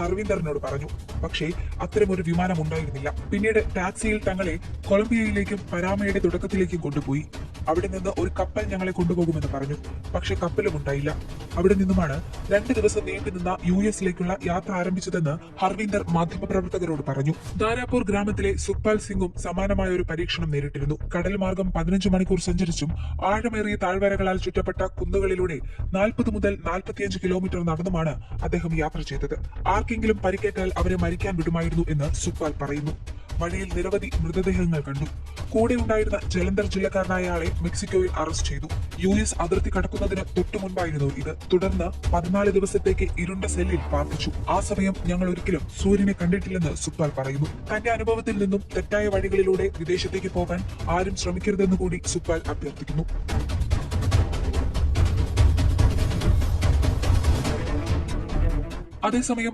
ഹർവിന്ദറിനോട് പറഞ്ഞു. പക്ഷേ അത്തരമൊരു വിമാനം ഉണ്ടായിരുന്നില്ല. പിന്നീട് ടാക്സിയിൽ തങ്ങളെ കൊളംബിയയിലേക്കും പനാമയുടെ തുടക്കത്തിലേക്കും കൊണ്ടുപോയി. അവിടെ നിന്ന് ഒരു കപ്പൽ ഞങ്ങളെ കൊണ്ടുപോകുമെന്ന് പറഞ്ഞു. പക്ഷെ കപ്പലും ഉണ്ടായില്ല. അവിടെ നിന്നുമാണ് 2 ദിവസം നീണ്ടുനിന്ന US-ലേക്കുള്ള യാത്ര ആരംഭിച്ചതെന്ന് ഹർവിന്ദർ മാധ്യമപ്രവർത്തകരോട് പറഞ്ഞു. ദാരാപൂർ ഗ്രാമത്തിലെ സുഖ്പാൽ സിംഗും സമാനമായ ഒരു പരീക്ഷണം നേരിട്ടിരുന്നു. കടൽ മാർഗം 15 മണിക്കൂർ സഞ്ചരിച്ചും ആഴമേറിയ താഴ്വരകളാൽ ചുറ്റപ്പെട്ട കുന്നുകളിലൂടെ 40 മുതൽ 45 കിലോമീറ്റർ നടന്നുമാണ് അദ്ദേഹം യാത്ര ചെയ്തത്. ആർക്കെങ്കിലും പരിക്കേറ്റാൽ അവരെ മരിക്കാൻ വിടുമായിരുന്നു എന്ന് സുഖ്പാൽ പറയുന്നു. വഴിയിൽ നിരവധി മൃതദേഹങ്ങൾ കണ്ടു. കൂടെ ഉണ്ടായിരുന്ന ജലന്ധർ ജില്ലക്കാരനായ ആളെ മെക്സിക്കോയിൽ അറസ്റ്റ് ചെയ്തു. US അതിർത്തി കടക്കുന്നതിന് തൊട്ടു മുൻപായിരുന്നു ഇത്. തുടർന്ന് 14 ദിവസത്തേക്ക് ഇരുണ്ട സെല്ലിൽ പാർപ്പിച്ചു. ആ സമയം ഞങ്ങൾ ഒരിക്കലും സൂര്യനെ കണ്ടിട്ടില്ലെന്ന് സുഖ്പാൽ പറയുന്നു. തന്റെ അനുഭവത്തിൽ നിന്നും തെറ്റായ വഴികളിലൂടെ വിദേശത്തേക്ക് പോകാൻ ആരും ശ്രമിക്കരുതെന്ന് കൂടി സുഖ്പാൽ അഭ്യർത്ഥിക്കുന്നു. അതേസമയം